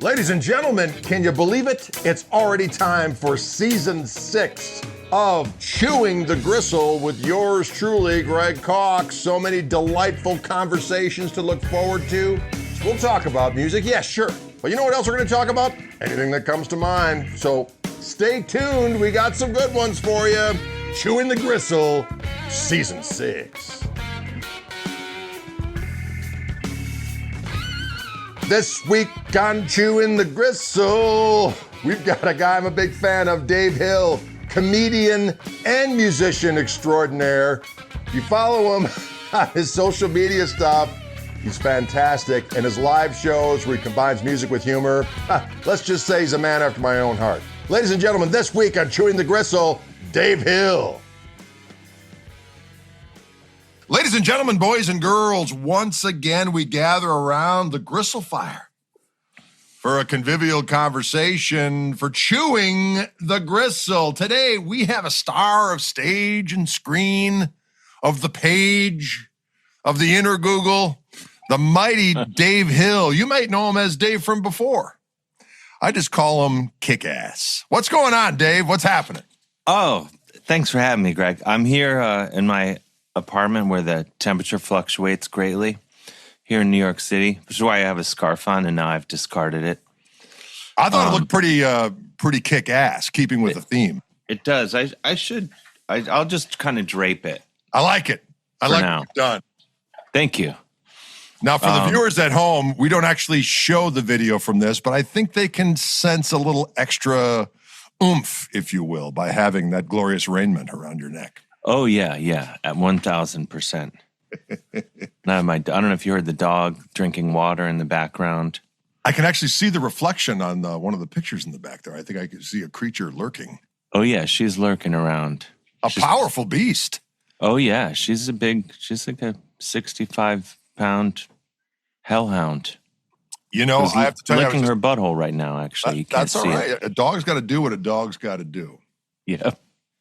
Ladies and gentlemen, can you believe it? It's already time for season 6 of Chewing the Gristle with yours truly, Greg Koch. So many delightful conversations to look forward to. We'll talk about music, yeah, sure. But you know what else we're going to talk about? Anything that comes to mind. So stay tuned. We got some good ones for you. Chewing the Gristle, season 6. This week on Chewing the Gristle, we've got a guy I'm a big fan of, Dave Hill, comedian and musician extraordinaire. You follow him on his social media stuff. He's fantastic. And his live shows where he combines music with humor. Let's just say he's a man after my own heart. Ladies and gentlemen, this week on Chewing the Gristle, Dave Hill. Ladies and gentlemen, boys and girls, once again we gather around the gristle fire for a convivial conversation for Chewing the Gristle. Today we have a star of stage and screen, of the page, of the inner Google, the mighty Dave Hill. You might know him as Dave from before. I just call him Kick-Ass. What's going on, Dave? What's happening? Oh, thanks for having me, Greg. I'm here in my apartment where the temperature fluctuates greatly here in New York City, which is why I have a scarf on, and now I've discarded it. I thought it looked pretty kick-ass, keeping with the theme. It does. I'll just kind of drape it. I like it. I like now. what you've done. Thank you. Now, for the viewers at home, we don't actually show the video from this, but I think they can sense a little extra oomph, if you will, by having that glorious raiment around your neck. Oh, yeah, at 1,000%. I don't know if you heard the dog drinking water in the background. I can actually see the reflection on one of the pictures in the back there. I think I can see a creature lurking. Oh, yeah, she's lurking around. She's a powerful beast. Oh, yeah, she's like a 65-pound hellhound. You know, I have to tell you, licking her butthole right now, actually. You can't that's all right. it. A dog's got to do what a dog's got to do. Yeah.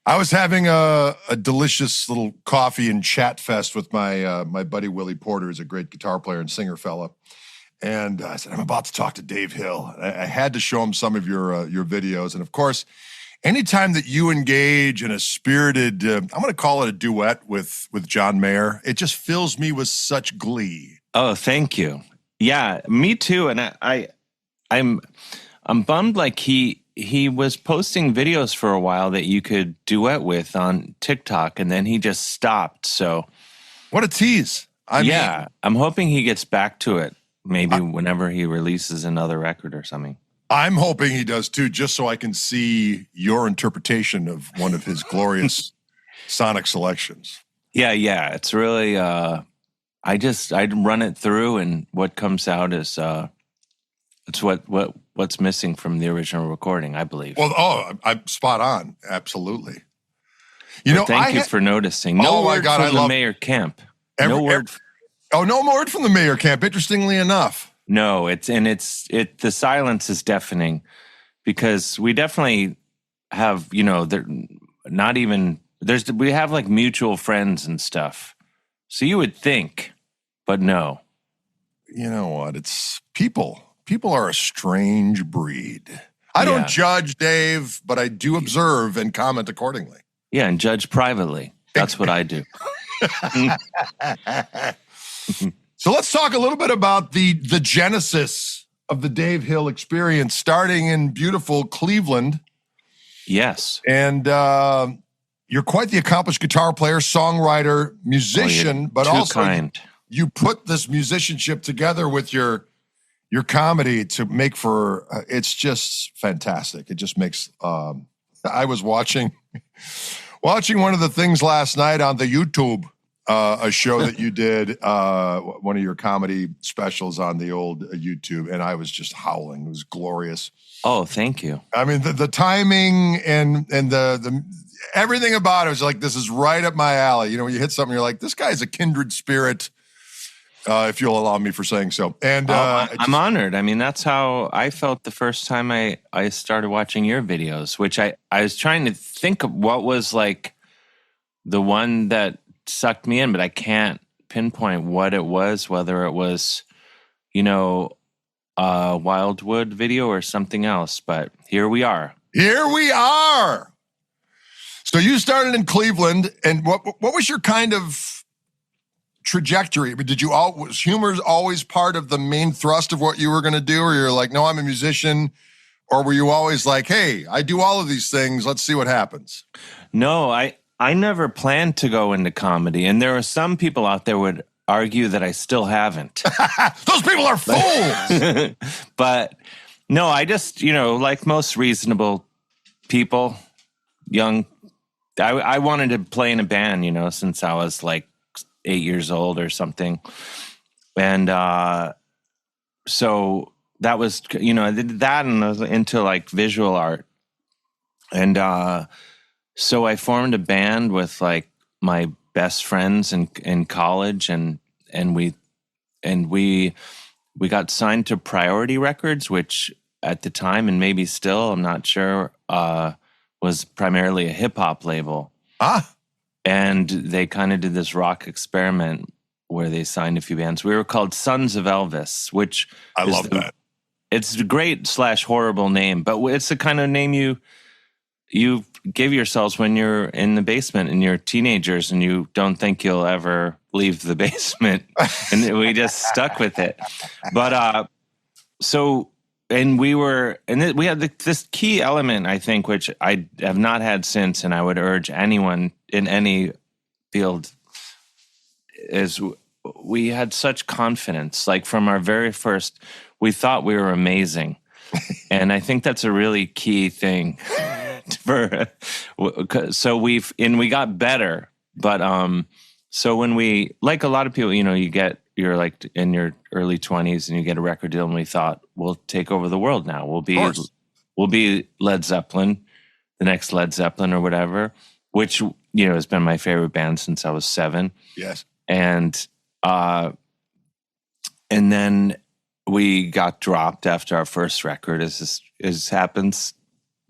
I was having a delicious little coffee and chat fest with my buddy Willie Porter, who's a great guitar player and singer fella. And I said, I'm about to talk to Dave Hill. I had to show him some of your videos. And of course, anytime that you engage in a spirited, I'm going to call it a duet with John Mayer, it just fills me with such glee. Oh, thank you. Yeah, me too. And I'm bummed. Like he was posting videos for a while that you could duet with on TikTok, and then he just stopped. So, what a tease! I'm hoping he gets back to it. Maybe whenever he releases another record or something. I'm hoping he does too, just so I can see your interpretation of one of his glorious sonic selections. Yeah. It's really. I run it through, and what comes out is it's what's missing from the original recording, I believe. Well, I'm spot on, absolutely. Thank you for noticing. No word from the Mayer camp. No word from the Mayer camp. Interestingly enough, no. The silence is deafening because we definitely have we have like mutual friends and stuff. So you would think, but no. You know what? It's people. People are a strange breed. I don't judge, Dave, but I do observe and comment accordingly. Yeah, and judge privately. That's what I do. So let's talk a little bit about the genesis of the Dave Hill experience, starting in beautiful Cleveland. Yes. And you're quite the accomplished guitar player, songwriter, musician, but also you put this musicianship together with your comedy to make for, it's just fantastic. It just makes, I was watching one of the things last night on the YouTube, a show that you did, one of your comedy specials on the old YouTube, and I was just howling. It was glorious. Oh, thank you. I mean, the timing and the everything about it was like, this is right up my alley. When you hit something, you're like, this guy's a kindred spirit. If you'll allow me for saying so. And I'm honored. I mean, that's how I felt the first time I started watching your videos, which I was trying to think of what was like the one that sucked me in, but I can't pinpoint what it was, whether it was, Wildwood video or something else, but here we are. Here we are. So you started in Cleveland, and what was your kind of trajectory? Was humor always part of the main thrust of what you were going to do, or you're like, no, I'm a musician, or were you always like, hey, I do all of these things, let's see what happens? No, I never planned to go into comedy, and there are some people out there would argue that I still haven't. Those people are fools. But no, I just, like most reasonable people, young, I wanted to play in a band, since I was like 8 years old or something. And so that was, I did that, and I was into like visual art. And so I formed a band with like my best friends in college, and we got signed to Priority Records, which at the time, and maybe still, I'm not sure, was primarily a hip hop label. And they kind of did this rock experiment where they signed a few bands. We were called Sons of Elvis, which I love that. It's a great / horrible name, but it's the kind of name you give yourselves when you're in the basement and you're teenagers and you don't think you'll ever leave the basement. And we just stuck with it. But we had this key element, I think, which I have not had since, and I would urge anyone in any field, is we had such confidence. Like from our very first, we thought we were amazing. And I think that's a really key thing. So we got better, but so when we, like a lot of people, you're like in your early 20s and you get a record deal, and we thought, we'll take over the world now. We'll be Led Zeppelin, the next Led Zeppelin or whatever, which has been my favorite band since I was 7. Yes. And then we got dropped after our first record, as happens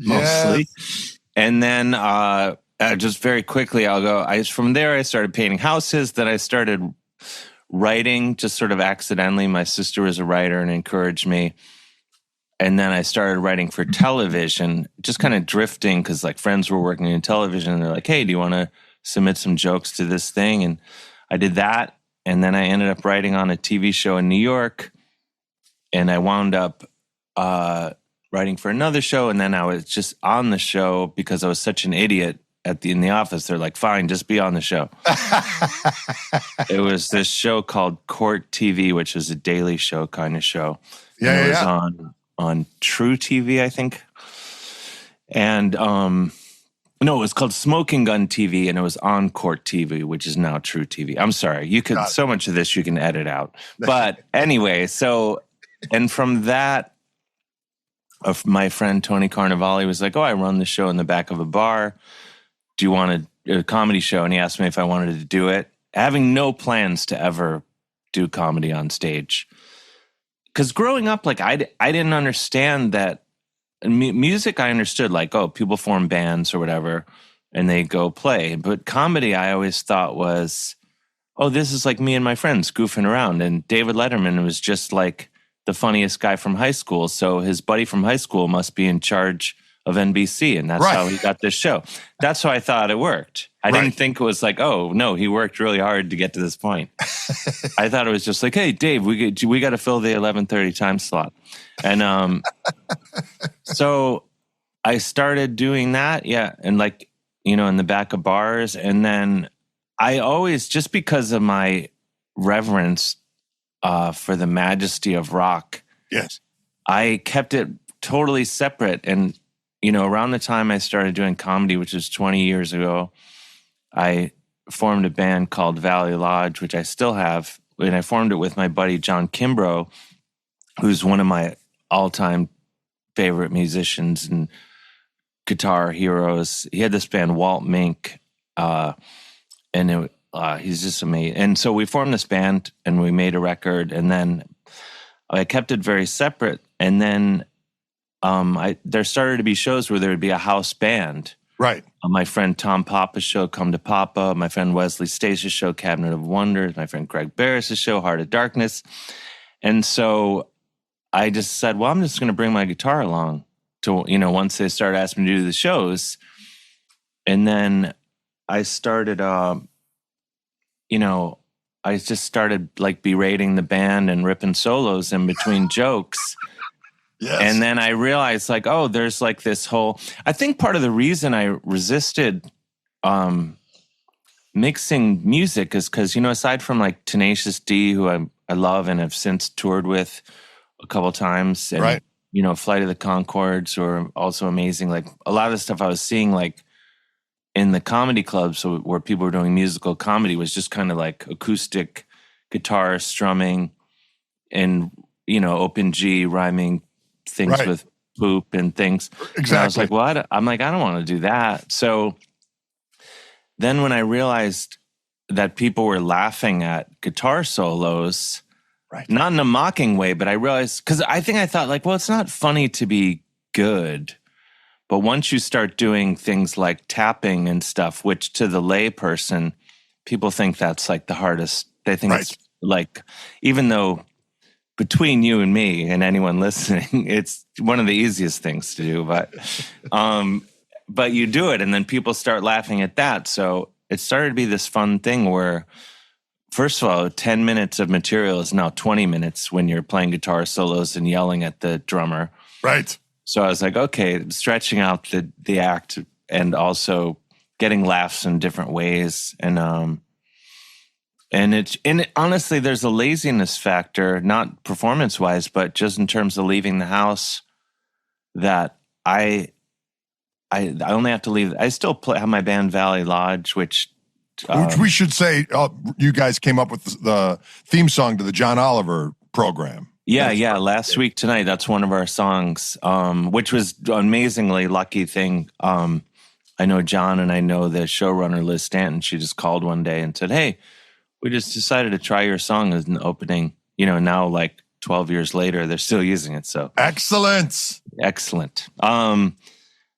mostly. Yes. And then just very quickly, from there I started painting houses. Then I started writing, just sort of accidentally. My sister was a writer and encouraged me. And then I started writing for television, just kind of drifting, because like friends were working in television, and they're like, hey, do you want to submit some jokes to this thing? And I did that. And then I ended up writing on a TV show in New York. And I wound up writing for another show, and then I was just on the show because I was such an idiot in the office. They're like, fine, just be on the show. It was this show called Court TV, which was a daily show kind of show. Yeah, it was on True TV, I think. And no, it was called Smoking Gun TV, and it was on Court TV, which is now True TV. I'm sorry, so much of this you can edit out. But anyway, and from that, my friend Tony Carnivale was like, oh, I run the show in the back of a bar. Do you want a comedy show? And he asked me if I wanted to do it, having no plans to ever do comedy on stage. Because growing up, like I didn't understand that. Music, I understood, like, oh, people form bands or whatever, and they go play. But comedy, I always thought was, oh, this is like me and my friends goofing around. And David Letterman was just like the funniest guy from high school. So his buddy from high school must be in charge of NBC. And that's how he got this show. That's how I thought it worked. I didn't think it was like, oh, no, he worked really hard to get to this point. I thought it was just like, hey, Dave, we got to fill the 11:30 time slot. And so I started doing that. Yeah. And like, in the back of bars. And then I always, just because of my reverence for the majesty of rock. Yes. I kept it totally separate. And, around the time I started doing comedy, which was 20 years ago, I formed a band called Valley Lodge, which I still have. And I formed it with my buddy, John Kimbrough, who's one of my all-time favorite musicians and guitar heroes. He had this band, Walt Mink, and he's just amazing. And so we formed this band and we made a record, and then I kept it very separate. And then there started to be shows where there would be a house band. Right. My friend Tom Papa's show, Come to Papa. My friend Wesley Stace's show, Cabinet of Wonders. My friend Greg Barris's show, Heart of Darkness. And so I just said, well, I'm just going to bring my guitar along to, once they started asking me to do the shows. And then I started, I just started like berating the band and ripping solos in between jokes. Yes. And then I realized like, oh, there's like this whole, I think part of the reason I resisted mixing music is because, aside from like Tenacious D, who I love and have since toured with a couple times, and, right. Flight of the Conchords were also amazing. Like a lot of the stuff I was seeing like in the comedy clubs where people were doing musical comedy was just kind of like acoustic guitar strumming and, open G rhyming things with poop and things. Exactly. And I was like, well, I don't want to do that. So then when I realized that people were laughing at guitar solos, not in a mocking way, but I realized, because I thought like, well, it's not funny to be good. But once you start doing things like tapping and stuff, which to the lay person, people think that's like the hardest. They think it's like, even though between you and me and anyone listening, it's one of the easiest things to do. But you do it, and then people start laughing at that. So it started to be this fun thing where, first of all, 10 minutes of material is now 20 minutes when you're playing guitar solos and yelling at the drummer. Right. So I was like, okay, stretching out the act and also getting laughs in different ways. And honestly, there's a laziness factor, not performance-wise, but just in terms of leaving the house, that I only have to leave. I still have my band Valley Lodge, which we should say you guys came up with the theme song to the John Oliver program. Yeah. Last week tonight, that's one of our songs, which was an amazingly lucky thing. I know John and I know the showrunner, Liz Stanton. She just called one day and said, hey, we just decided to try your song as an opening. Now like 12 years later, they're still using it. So excellent.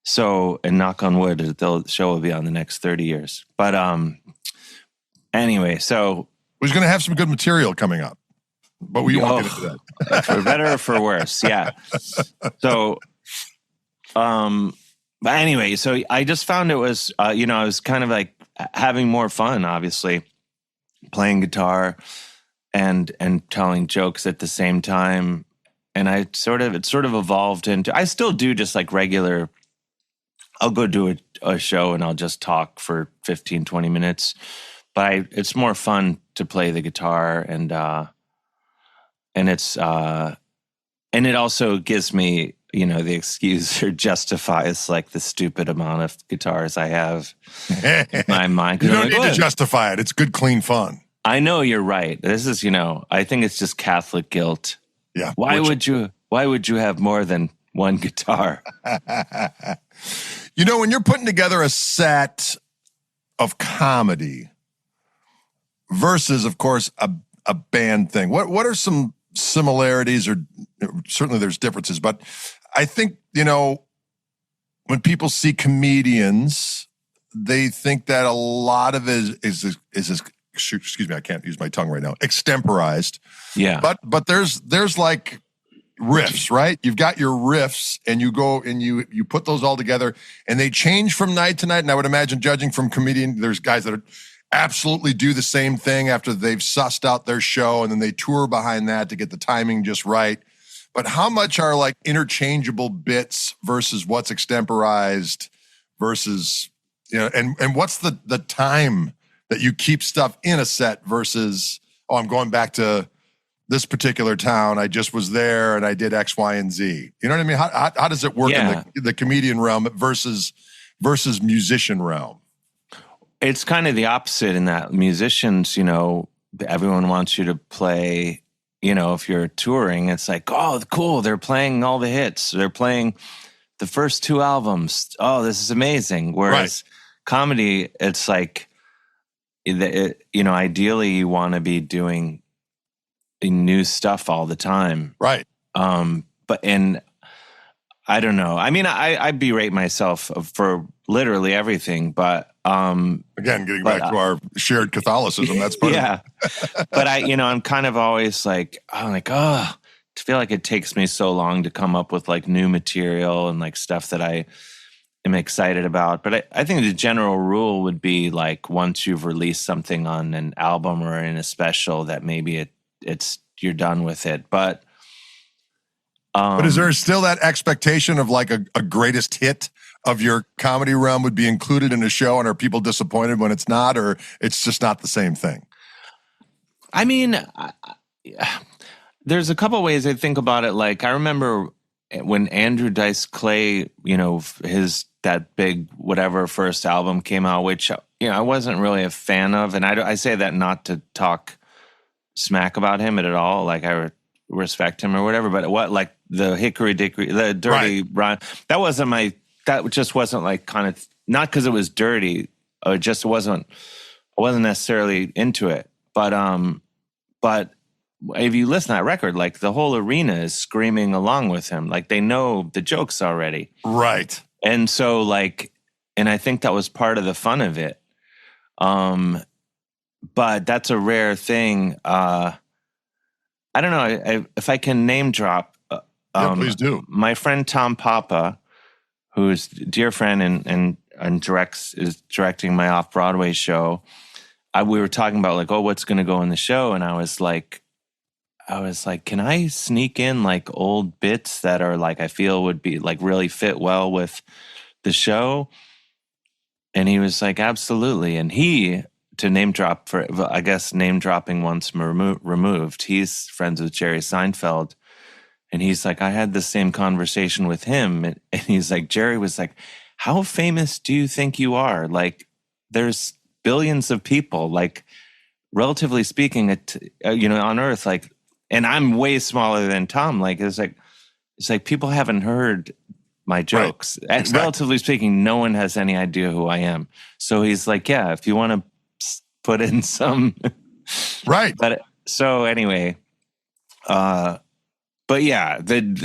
So, and knock on wood, the show will be on the next 30 years. But anyway, so we're going to have some good material coming up, but we won't get into that. For better or for worse, yeah. So, but anyway, so I just found it was, I was kind of like having more fun, obviously, playing guitar and telling jokes at the same time. And it sort of evolved into, I still do just like regular, I'll go do a show and I'll just talk for 15, 20 minutes. But it's more fun to play the guitar and it also gives me, the excuse or justifies like the stupid amount of guitars I have in my mind. You don't need to justify it. It's good, clean fun. I know you're right. This is, I think it's just Catholic guilt. Yeah. Why would you have more than one guitar? When you're putting together a set of comedy versus, of course, a band thing, what are some similarities, or certainly there's differences, but I think, when people see comedians, they think that a lot of it is excuse me, I can't use my tongue right now, extemporized. Yeah. But there's like riffs, right? You've got your riffs and you go and you put those all together and they change from night to night. And I would imagine, judging from comedian, there's guys that absolutely do the same thing after they've sussed out their show and then they tour behind that to get the timing just right. But how much are like interchangeable bits versus what's extemporized versus, and what's the time that you keep stuff in a set versus, I'm going back to this particular town. I just was there and I did X, Y, and Z. You know what I mean? How does it work in the comedian realm versus musician realm? It's kind of the opposite in that musicians, everyone wants you to play, if you're touring, it's like, oh, cool. They're playing all the hits. They're playing the first 2 albums. Oh, this is amazing. Whereas comedy, it's like, ideally you want to be doing new stuff all the time. Right. And I don't know. I mean, I berate myself for literally everything, but again, getting back to our shared Catholicism, that's part of it. But I'm kind of always like, oh, feel like it takes me so long to come up with like new material and like stuff that I am excited about. But I think the general rule would be like once you've released something on an album or in a special, that maybe it's you're done with it. But is there still that expectation of like a greatest hit of your comedy realm would be included in a show, and are people disappointed when it's not, or it's just not the same thing? I mean, there's a couple ways I think about it. Like, I remember when Andrew Dice Clay, that big whatever first album came out, which I wasn't really a fan of, and I say that not to talk smack about him at all. Like, I respect him or whatever, but like the Hickory Dickory, the Dirty Rhyme, that just wasn't like kind of, not because it was dirty, or just I wasn't necessarily into it. But if you listen to that record, like the whole arena is screaming along with him. Like they know the jokes already. Right. And so like, and I think that was part of the fun of it. But that's a rare thing. I don't know if I can name drop. Yeah, please do. My friend Tom Papa, who's a dear friend and is directing my off-Broadway show. We were talking about like, what's going to go in the show, and I was like, can I sneak in like old bits that are like I feel would be like really fit well with the show? And he was like, absolutely. And he, to name drop, for I guess name dropping once removed, he's friends with Jerry Seinfeld. And he's like, I had the same conversation with him. And he's like, Jerry was like, how famous do you think you are? Like, there's billions of people, like, relatively speaking, on Earth, like, and I'm way smaller than Tom. Like, it's like people haven't heard my jokes. Right. Exactly. Relatively speaking, no one has any idea who I am. So he's like, yeah, if you want to put in some. Right. But so anyway, but yeah, in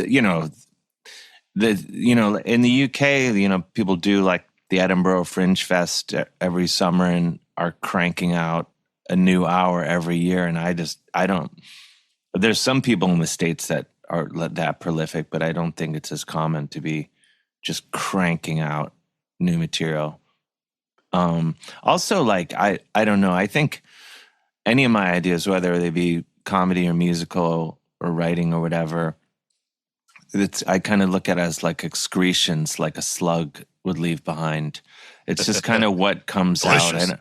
the UK, people do like the Edinburgh Fringe Fest every summer and are cranking out a new hour every year. And I don't, there's some people in the States that are that prolific, but I don't think it's as common to be just cranking out new material. Also, like, I don't know, I think any of my ideas, whether they be comedy or musical or writing or whatever, I kind of look at it as like excretions, like a slug would leave behind. It's just kind of what comes out. And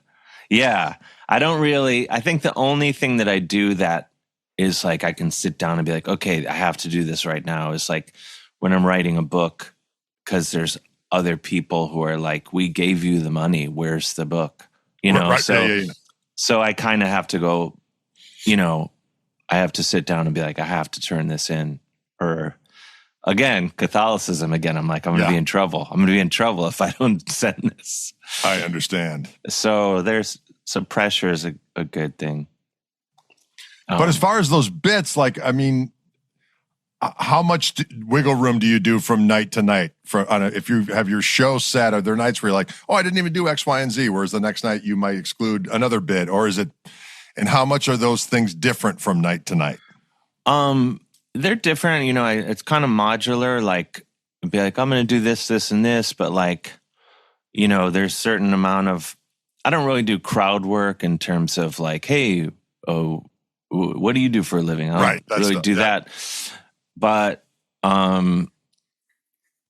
I think the only thing that I do that is like I can sit down and be like, okay, I have to do this right now, is like when I'm writing a book, because there's other people who are like, we gave you the money, where's the book? Right. So I kind of have to go, I have to sit down and be like, I have to turn this in. Or again, Catholicism again. I'm like, I'm going to be in trouble. I'm going to be in trouble if I don't send this. I understand. So there's some pressure is a good thing. But as far as those bits, like, I mean, how much wiggle room do you do from night to night? If you have your show set, are there nights where you're like, I didn't even do X, Y, and Z, whereas the next night you might exclude another bit? Or is it, and how much are those things different from night to night? They're different. It's kind of modular. Like, be like, I'm going to do this, this, and this. But like, there's certain amount of, I don't really do crowd work in terms of like, hey, what do you do for a living? I don't really do that. But,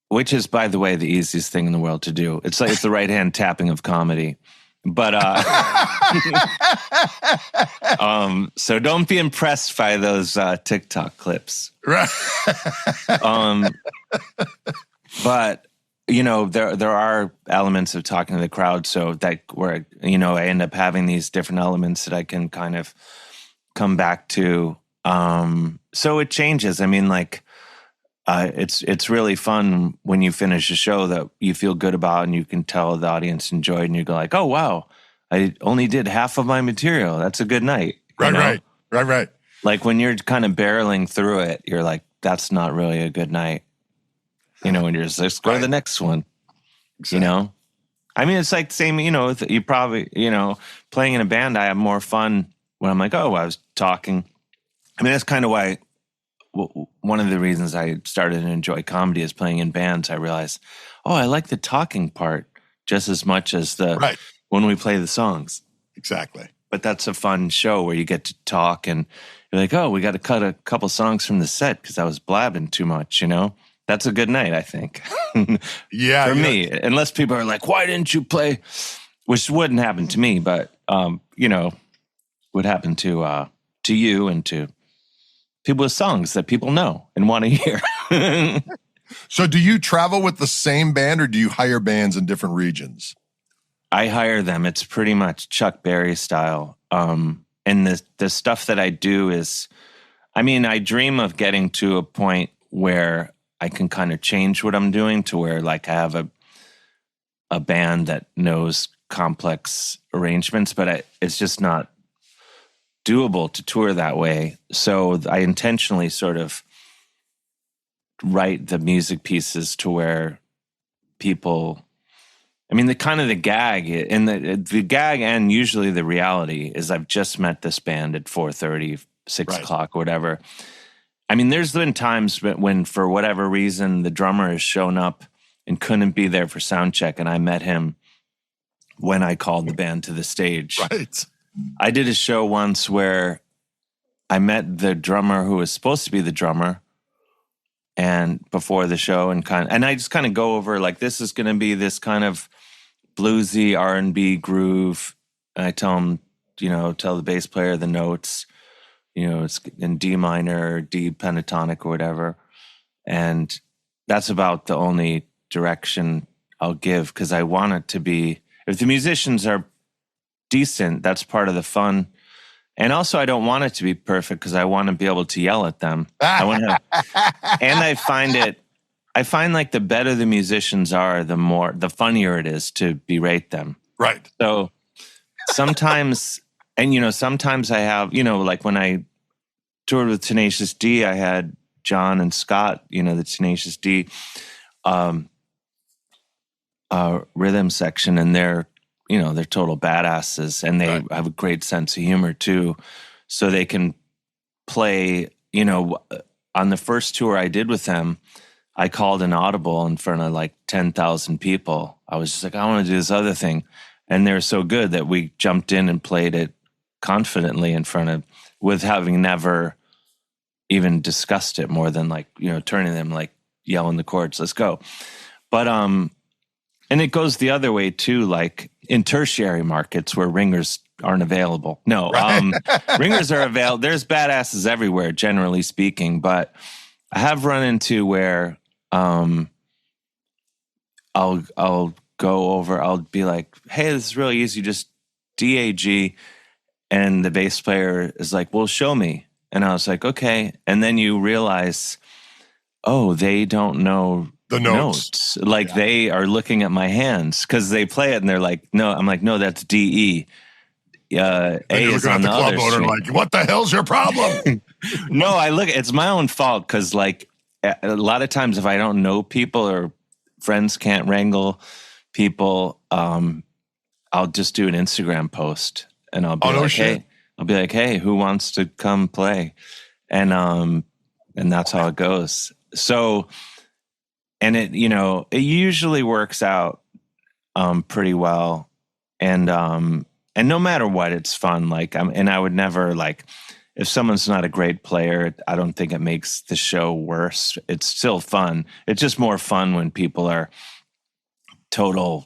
which is, by the way, the easiest thing in the world to do. It's like, it's the right hand tapping of comedy. But, so don't be impressed by those, TikTok clips. Right. But, there are elements of talking to the crowd. So that where, I end up having these different elements that I can kind of come back to. So it changes. I mean, like, it's really fun when you finish a show that you feel good about and you can tell the audience enjoyed, and you go like, oh, wow, I only did half of my material. That's a good night. Right. Like when you're kind of barreling through it, you're like, that's not really a good night. When you're just, let's go to the next one, exactly. I mean, it's like the same, you probably, playing in a band, I have more fun when I'm like, I was talking. I mean, that's kind of why one of the reasons I started to enjoy comedy is playing in bands. I realized, I like the talking part just as much as when we play the songs. Exactly. But that's a fun show where you get to talk and you're like, we got to cut a couple songs from the set because I was blabbing too much, That's a good night, I think. Yeah. For me, unless people are like, why didn't you play? Which wouldn't happen to me, but, would happen to you and to people with songs that people know and want to hear. So do you travel with the same band or do you hire bands in different regions? I hire them. It's pretty much Chuck Berry style. And the stuff that I do is, I dream of getting to a point where I can kind of change what I'm doing to where like I have a band that knows complex arrangements, but it's just not doable to tour that way. So I intentionally sort of write the music pieces to where people, the gag and the gag and usually the reality is I've just met this band at 4:30, 6 o'clock, or whatever. There's been times when for whatever reason, the drummer has shown up and couldn't be there for sound check. And I met him when I called the band to the stage. Right. I did a show once where I met the drummer who was supposed to be the drummer and before the show and I just kind of go over like, this is going to be this kind of bluesy R&B groove. And I tell him, tell the bass player the notes, it's in D minor, D pentatonic or whatever. And that's about the only direction I'll give because I want it to be, if the musicians are decent, that's part of the fun. And also, I don't want it to be perfect because I want to be able to yell at them. And I find like the better the musicians are, the funnier it is to berate them. Right. So sometimes, sometimes I have, like when I toured with Tenacious D, I had John and Scott, the Tenacious D rhythm section, and they're total badasses, and they have a great sense of humor too. So they can play, on the first tour I did with them, I called an audible in front of like 10,000 people. I was just like, I want to do this other thing. And they're so good that we jumped in and played it confidently in front of, with having never even discussed it more than like, turning them like yelling the chords, let's go. But, and it goes the other way too, like in tertiary markets where ringers aren't available. No, ringers are available. There's badasses everywhere, generally speaking, but I have run into where I'll go over, I'll be like, hey, this is really easy, just DAG. And the bass player is like, well, show me. And I was like, okay. And then you realize, they don't know the notes. Like they are looking at my hands because they play it and they're like, no. I'm like, no, that's D-E. A is on the other string. Like, what the hell's your problem? No, it's my own fault because like a lot of times if I don't know people or friends can't wrangle people, I'll just do an Instagram post and I'll be like, hey, who wants to come play? And that's how it goes. So, and it usually works out pretty well. And no matter what, it's fun. Like, and I would never like, if someone's not a great player, I don't think it makes the show worse. It's still fun. It's just more fun when people are total,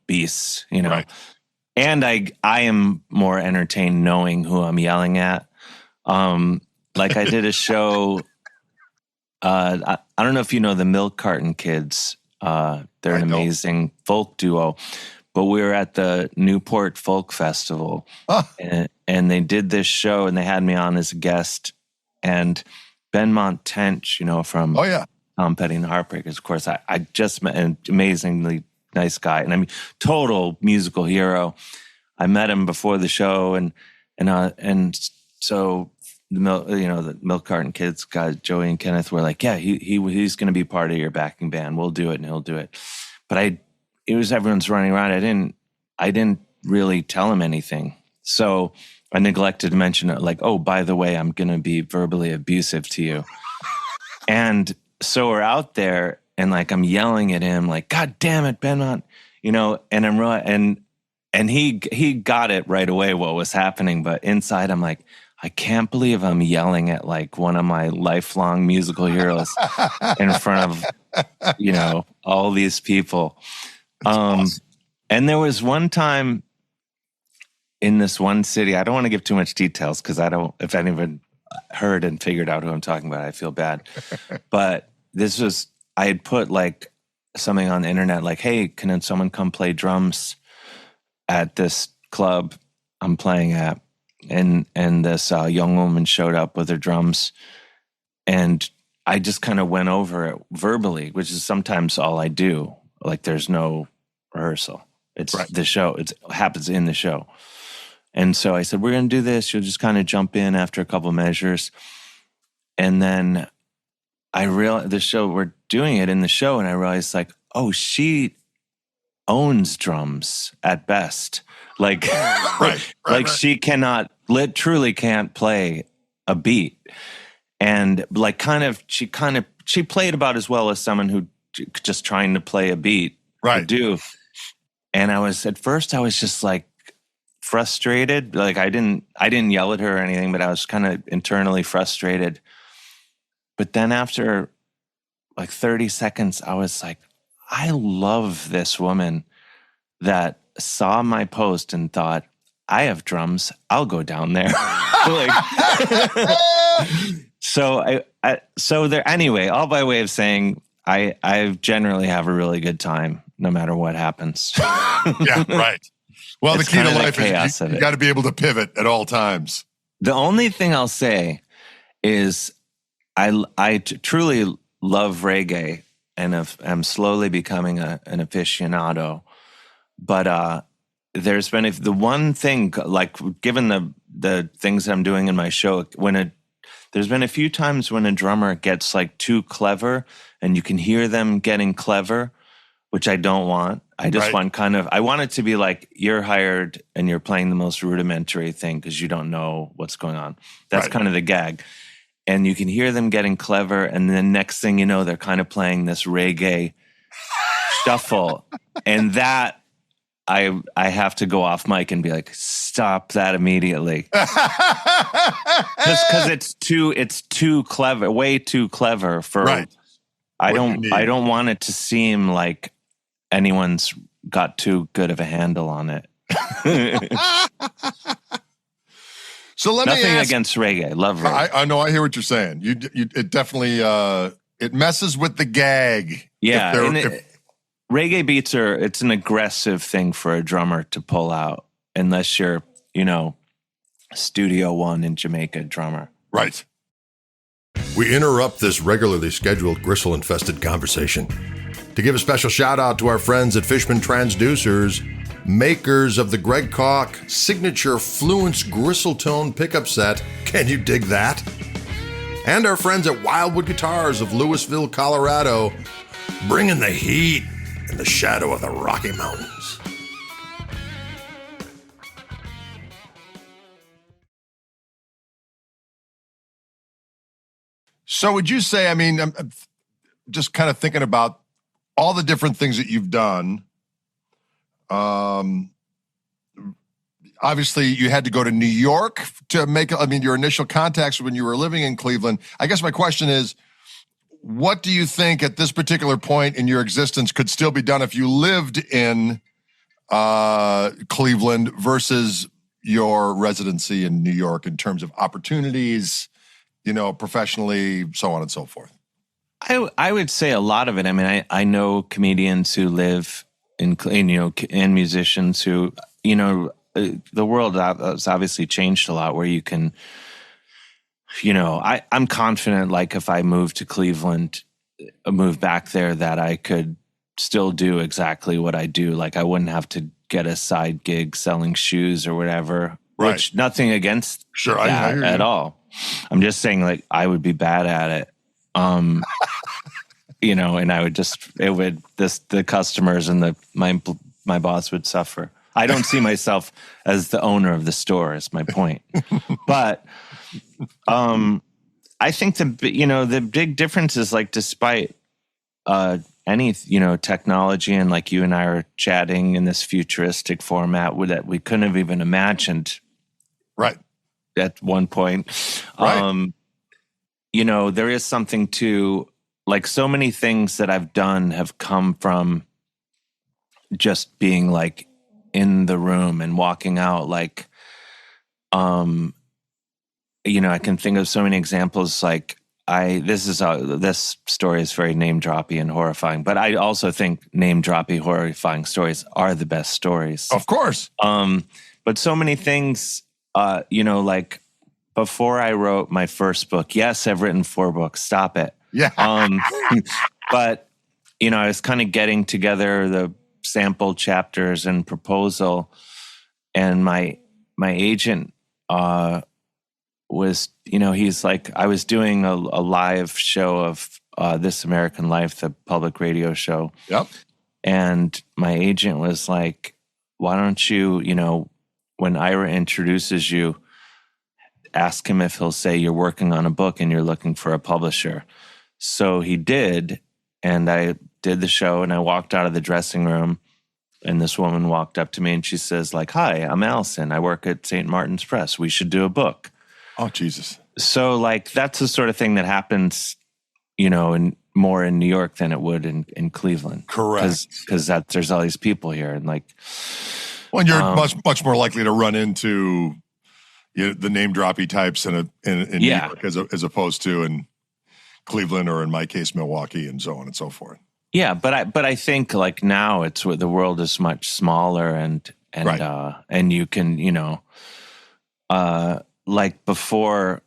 beasts, Right. And I am more entertained knowing who I'm yelling at. Like I did a show. I don't know if you know the Milk Carton Kids. They're an amazing folk duo. But we were at the Newport Folk Festival, and they did this show, and they had me on as a guest. And Benmont Tench, from Tom Petty and the Heartbreakers, of course, I just met an amazingly nice guy, and total musical hero. I met him before the show, and so the Milk Carton Kids guys, Joey and Kenneth, were like, yeah, he's going to be part of your backing band. We'll do it, and he'll do it. But it was everyone's running around. I didn't really tell him anything. So I neglected to mention it, like, oh, by the way, I'm going to be verbally abusive to you. And so we're out there, and like I'm yelling at him, like, God damn it, Benmont, and I'm really, and he got it right away what was happening, but inside I'm like, I can't believe I'm yelling at like one of my lifelong musical heroes in front of, all these people. Awesome. And there was one time in this one city, I don't want to give too much details because if anyone heard and figured out who I'm talking about, I feel bad. But I had put like something on the internet, like, hey, can someone come play drums at this club I'm playing at? And this young woman showed up with her drums, and I just kind of went over it verbally, which is sometimes all I do. Like there's no rehearsal. It's right. The show. It happens in the show. And so I said, we're going to do this. You'll just kind of jump in after a couple measures. And then I realized we're doing it in the show, and I realized like, oh, she owns drums at best. Like, right. She truly can't play a beat. And like she played about as well as someone who just trying to play a beat right. could do. And at first I was just like frustrated. Like I didn't yell at her or anything, but I was kind of internally frustrated. But then after like 30 seconds, I was like, I love this woman that saw my post and thought, I have drums, I'll go down there. Anyway, all by way of saying, I generally have a really good time no matter what happens. Yeah, right. Well, the key to life is you got to be able to pivot at all times. The only thing I'll say is I truly love reggae, and I'm slowly becoming an aficionado. But there's been the one thing, like given the things I'm doing in my show, there's been a few times when a drummer gets like too clever, and you can hear them getting clever, which I don't want. I just want I want it to be like you're hired and you're playing the most rudimentary thing because you don't know what's going on. That's kind of the gag. And you can hear them getting clever, and then next thing you know, they're kind of playing this reggae shuffle. And that I have to go off mic and be like, stop that immediately. Just because it's too clever, way too clever for I don't want it to seem like anyone's got too good of a handle on it. So let me ask, nothing against reggae. Love reggae. I know. I hear what you're saying. It definitely it messes with the gag. Yeah, reggae beats it's an aggressive thing for a drummer to pull out, unless you're Studio One in Jamaica drummer. Right. We interrupt this regularly scheduled gristle-infested conversation to give a special shout-out to our friends at Fishman Transducers, makers of the Greg Koch signature Fluence Gristle-Tone pickup set. Can you dig that? And our friends at Wildwood Guitars of Louisville, Colorado, bringing the heat in the shadow of the Rocky Mountains. So would you say, I'm just kind of thinking about all the different things that you've done. Obviously, you had to go to New York to make, your initial contacts when you were living in Cleveland. I guess my question is, what do you think at this particular point in your existence could still be done if you lived in Cleveland versus your residency in New York in terms of opportunities, professionally, so on and so forth? I would say a lot of it. I know comedians who live and musicians who, the world has obviously changed a lot where you can, I'm confident, like if I moved to Cleveland, moved back there, that I could still do exactly what I do. Like I wouldn't have to get a side gig selling shoes or whatever, which nothing against that at all. I'm just saying like I would be bad at it. And I would the customers and my boss would suffer. I don't see myself as the owner of the store, is my point. But I think the big difference is like, despite any, technology, and like you and I are chatting in this futuristic format that we couldn't have even imagined. Right. At one point. Right. There is something to, like, so many things that I've done have come from just being like in the room and walking out. Like, I can think of so many examples. Like, this story is very name droppy and horrifying, but I also think name droppy, horrifying stories are the best stories. Of course. But so many things, like before I wrote my first book, yes, I've written 4 books. Stop it. Yeah. But, I was kind of getting together the sample chapters and proposal, and my agent was, he's like, I was doing a live show of This American Life, the public radio show. Yep. And my agent was like, why don't you, when Ira introduces you, ask him if he'll say you're working on a book and you're looking for a publisher. So he did, and I did the show, and I walked out of the dressing room, and this woman walked up to me and she says, like, hi, I'm Allison. I work at St. Martin's Press. We should do a book. Oh, Jesus. So, like, that's the sort of thing that happens, more in New York than it would in Cleveland. Correct. Because there's all these people here, and like... Well, you're much more likely to run into the name droppy types in New York as opposed to in Cleveland, or in my case, Milwaukee, and so on and so forth. Yeah, but I think like now it's the world is much smaller, and right. And you can like before,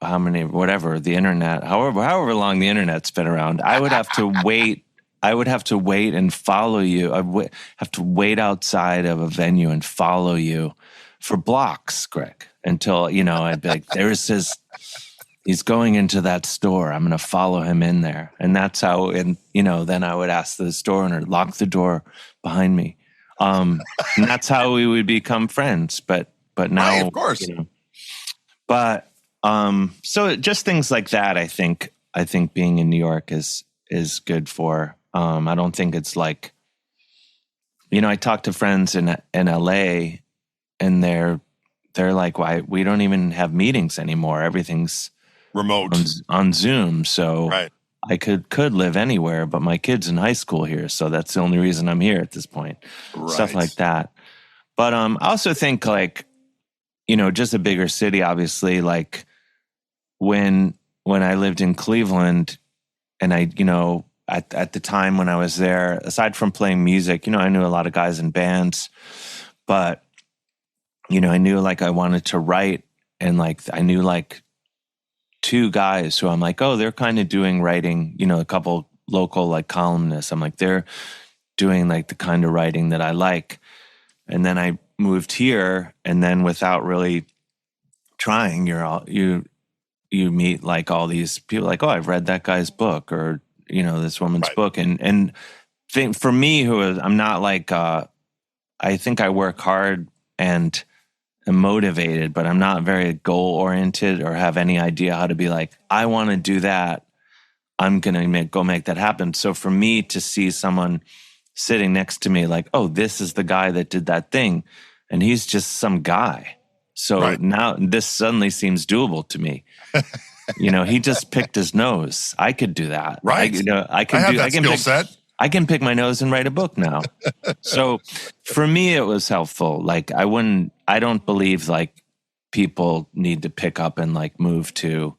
how many, whatever, the internet, however long the internet's been around, I would have to wait. I would have to wait and follow you. I would have to wait outside of a venue and follow you for blocks, Greg, until, I'd be like, he's going into that store. I'm going to follow him in there. And that's how, and, then I would ask the store owner, lock the door behind me. And that's how we would become friends. But now, right, of course. But, so just things like that, I think being in New York is good for. I don't think it's like, I talk to friends in LA, and they're like, why we don't even have meetings anymore. Everything's remote on Zoom. So right. I could live anywhere, but my kid's in high school here. So that's the only reason I'm here at this point. Right. Stuff like that. But I also think like, just a bigger city, obviously, like when I lived in Cleveland, and I, at the time when I was there, aside from playing music, I knew a lot of guys in bands, but, I knew like I wanted to write, and like I knew like 2 guys who I'm like, oh, they're kind of doing writing, a couple local like columnists. I'm like, they're doing like the kind of writing that I like. And then I moved here, and then without really trying, you meet like all these people like, oh, I've read that guy's book, or, this woman's right. book. And for me, I'm not like, I think I work hard and am motivated, but I'm not very goal oriented or have any idea how to be like, I want to do that. I'm going to go make that happen. So for me to see someone sitting next to me like, oh, this is the guy that did that thing, and he's just some guy. So right. now this suddenly seems doable to me. He just picked his nose. I could do that. Right. I can skill set. I can pick my nose and write a book now. So for me, it was helpful. Like I don't believe like people need to pick up and like move to,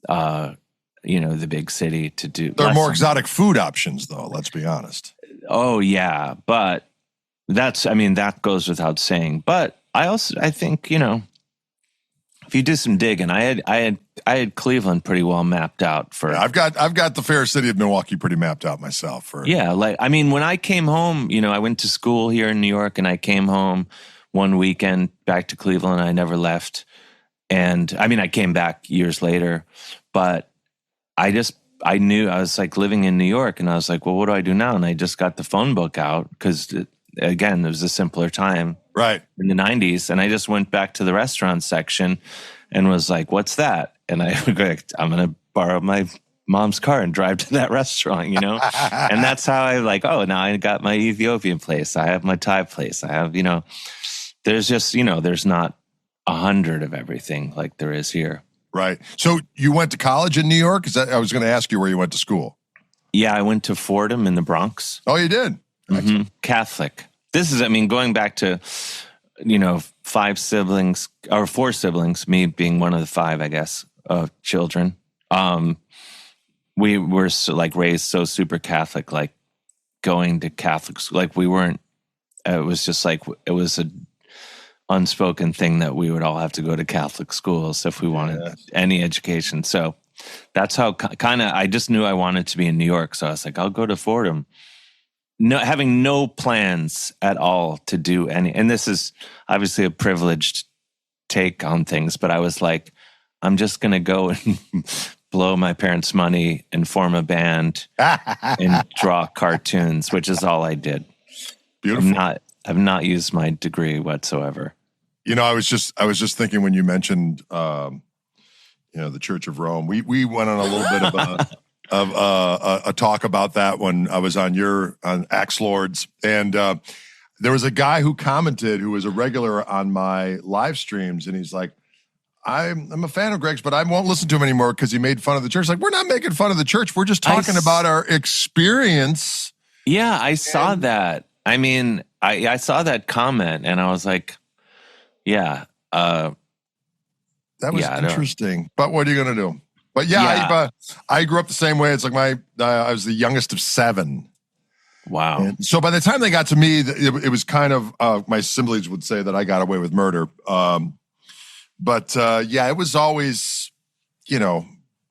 the big city to do. There are more exotic food options though. Let's be honest. Oh yeah. But that goes without saying. But I think, if you do some digging, I had Cleveland pretty well mapped out for. Yeah, I've got the fair city of Milwaukee pretty mapped out myself for. Yeah, when I came home, I went to school here in New York, and I came home one weekend back to Cleveland. I never left, and I came back years later, but I knew I was like living in New York, and I was like, well, what do I do now? And I just got the phone book out because again, it was a simpler time. Right. In the 90s. And I just went back to the restaurant section and was like, what's that? And I would go, I'm going to borrow my mom's car and drive to that restaurant, you know? And that's how I like, oh, now I got my Ethiopian place. I have my Thai place. I have, you know, there's just, you know, there's not 100 of everything like there is here. Right. So you went to college in New York? I was going to ask you where you went to school. Yeah, I went to Fordham in the Bronx. Oh, you did? Mm-hmm. Catholic. This is, I mean, going back to, you know, 4 siblings, me being one of the 5, I guess, of children. We were like raised so super Catholic, like going to Catholic school. Like we weren't, it was just like, it was an unspoken thing that we would all have to go to Catholic schools if we wanted any education. So that's how kind of, I just knew I wanted to be in New York. So I was like, I'll go to Fordham. No, having no plans at all to do any, and this is obviously a privileged take on things, but I was like, I'm just going to go and blow my parents' money and form a band and draw cartoons, which is all I did. Beautiful. I've not used my degree whatsoever. You know, I was just thinking when you mentioned, you know, the Church of Rome. We went on a little bit of a talk about that when I was on Axe Lords, and there was a guy who commented who was a regular on my live streams, and he's like, I'm a fan of Greg's, but I won't listen to him anymore because he made fun of the church. Like, we're not making fun of the church. We're just talking about our experience. Yeah, I saw that. I mean, I saw that comment, and I was like, yeah. That was interesting. But what are you going to do? But I grew up the same way. It's like I was the youngest of 7. Wow. And so by the time they got to me, it was kind of, my siblings would say that I got away with murder. But it was always, you know,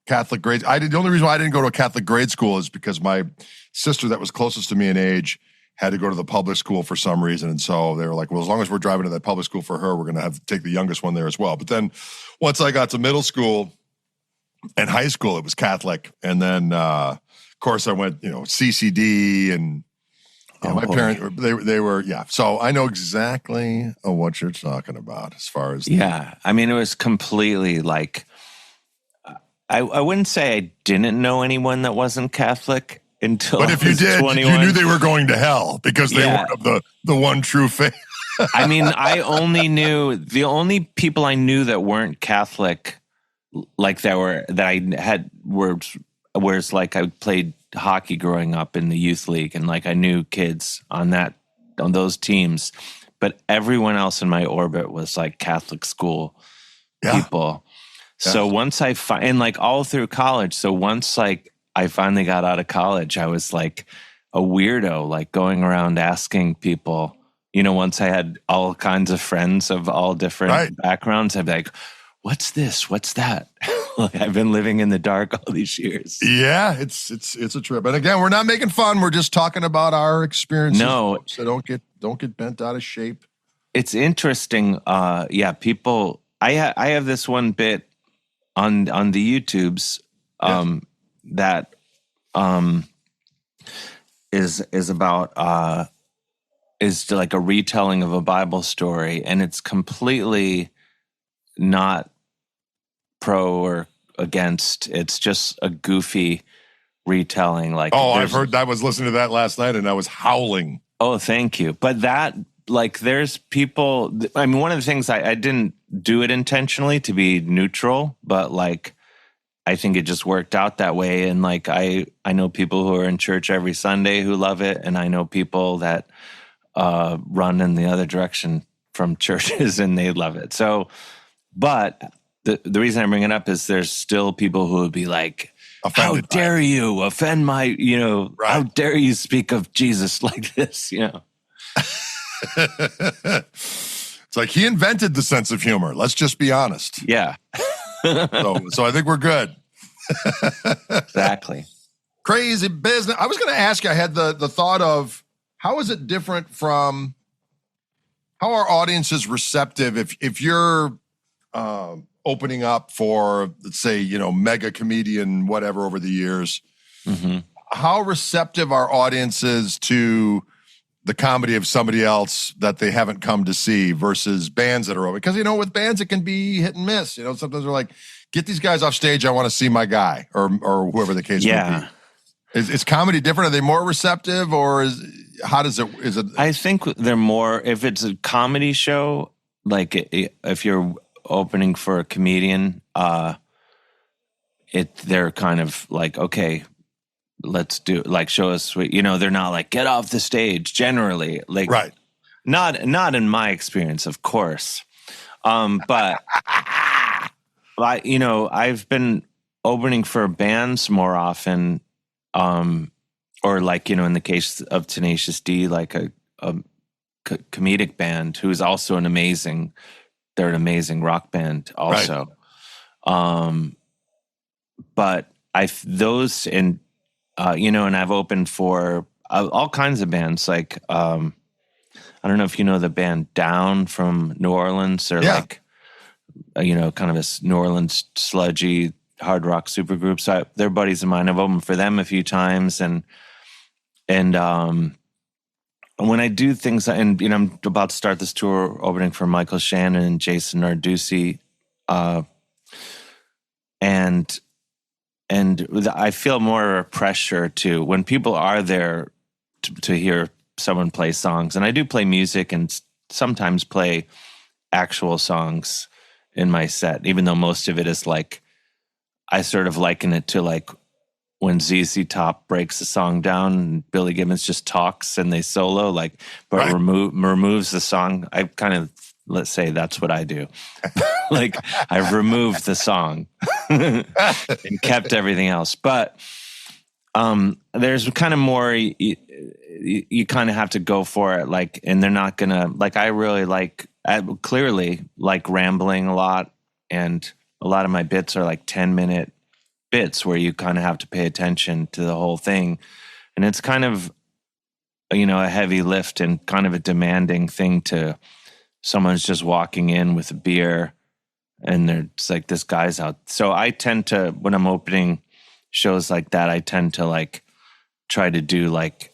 Catholic grades. The only reason why I didn't go to a Catholic grade school is because my sister that was closest to me in age had to go to the public school for some reason. And so they were like, well, as long as we're driving to that public school for her, we're going to have to take the youngest one there as well. But then once I got to middle school and high school, it was Catholic. And then, of course, I went, you know, CCD and my parents, they were. So I know exactly what you're talking about as far as. I mean, it was completely like, I wouldn't say I didn't know anyone that wasn't Catholic until. But if you did, 21. you knew they were going to hell because they weren't of the one true faith. I mean, I only knew the only people I knew that weren't Catholic, like whereas like I played hockey growing up in the youth league, and like I knew kids on those teams, but everyone else in my orbit was like Catholic school people. Yeah. So once and like all through college, so once like I finally got out of college, I was like a weirdo, like going around asking people, you know, once I had all kinds of friends of all different backgrounds, I'd be like, what's this? What's that? Like, I've been living in the dark all these years. Yeah, it's a trip. And again, we're not making fun. We're just talking about our experiences. No, so don't get bent out of shape. It's interesting. People. I have this one bit on the YouTubes that is about is like a retelling of a Bible story, and it's completely not pro or against. It's just a goofy retelling. Like, I've heard that. I was listening to that last night and I was howling. Oh, thank you. But that, like, there's people, I mean, one of the things I didn't do it intentionally to be neutral, but like, I think it just worked out that way. And like, I know people who are in church every Sunday who love it. And I know people that run in the other direction from churches and they love it. So, but the reason I bring it up is there's still people who would be like, offended, how dare you offend my, you know, how dare you speak of Jesus like this, you know? It's like he invented the sense of humor. Let's just be honest. Yeah. So I think we're good. Exactly. Crazy business. I was going to ask you, I had the thought of how is it different from how our audience is receptive if you're opening up for, let's say, you know, mega comedian, whatever, over the years, how receptive are audiences to the comedy of somebody else that they haven't come to see versus bands that are open? Because, with bands, it can be hit and miss. Sometimes they're like, get these guys off stage. I want to see my guy or whoever the case may be. Is comedy different? Are they more receptive or is it? I think they're more, if it's a comedy show, like if you're opening for a comedian, they're kind of like, okay, let's do, like, show us, they're not like, get off the stage generally. Like, right. Not in my experience, of course. But I've been opening for bands more often, or like, in the case of Tenacious D, like a comedic band who's also they're an amazing rock band also. Right. But and I've opened for all kinds of bands. Like, I don't know if you know the band Down from New Orleans, or like, kind of a New Orleans sludgy hard rock supergroup. So they're buddies of mine. I've opened for them a few times, and when I do things, and I'm about to start this tour opening for Michael Shannon and Jason Narducci, and I feel more pressure to, when people are there to hear someone play songs, and I do play music and sometimes play actual songs in my set, even though most of it is like, I sort of liken it to like when ZZ Top breaks a song down and Billy Gibbons just talks and they solo, like, but right. removes the song. I kind of, let's say that's what I do. Like, I've removed the song and kept everything else. But there's kind of more, you kind of have to go for it. Like, and they're not going to, like, I really clearly like rambling a lot. And a lot of my bits are like 10-minute bits where you kind of have to pay attention to the whole thing. And it's kind of, a heavy lift and kind of a demanding thing to someone's just walking in with a beer and they're just like, this guy's out. So I tend to, when I'm opening shows like that, I tend to like try to do like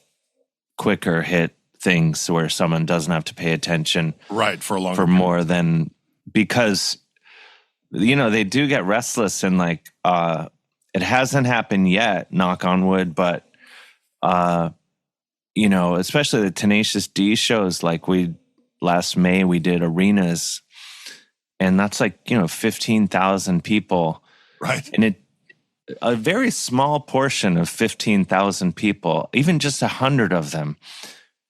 quicker hit things where someone doesn't have to pay attention. Right. For more than, because, they do get restless and like, it hasn't happened yet, knock on wood, but, especially the Tenacious D shows, like last May we did arenas, and that's like, 15,000 people. Right. And a very small portion of 15,000 people, even just 100 of them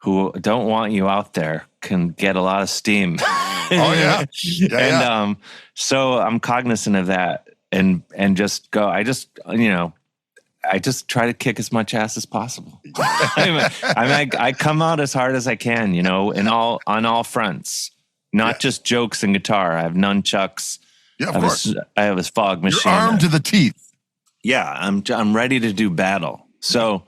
who don't want you out there, can get a lot of steam. Oh yeah. And so I'm cognizant of that. And just go. I just try to kick as much ass as possible. I come out as hard as I can, on all fronts, not just jokes and guitar. I have nunchucks. Yeah, of course. I have a fog machine. You're armed to the teeth. Yeah, I'm ready to do battle. So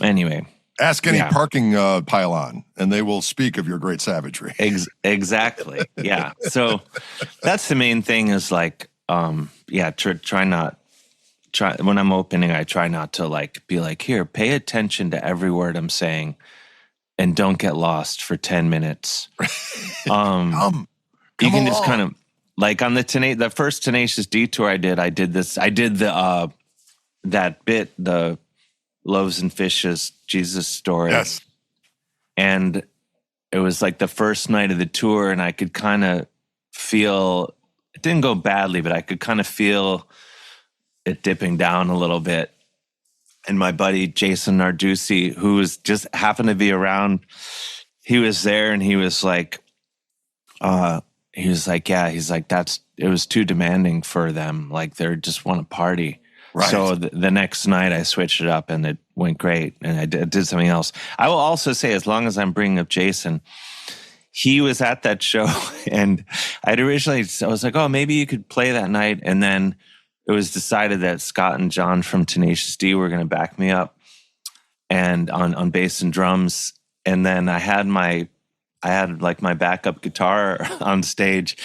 anyway. Ask any parking pylon, and they will speak of your great savagery. Exactly. Yeah. So that's the main thing is like, when I'm opening, I try not to like be like, here, pay attention to every word I'm saying and don't get lost for 10 minutes. Come you can along. just kind of like on the first Tenacious D tour I did the that bit, the Loaves and Fishes Jesus story. Yes. And it was like the first night of the tour, and I could kind of feel, it didn't go badly, but I could kind of feel it dipping down a little bit. And my buddy Jason Narducci, who was just happened to be around, he was there, and he was like, it was too demanding for them. Like, they just want to party. Right. So the next night I switched it up and it went great, and I did something else. I will also say, as long as I'm bringing up Jason, he was at that show, and I was like, oh, maybe you could play that night. And then it was decided that Scott and John from Tenacious D were going to back me up and on bass and drums. And then I had my backup guitar on stage.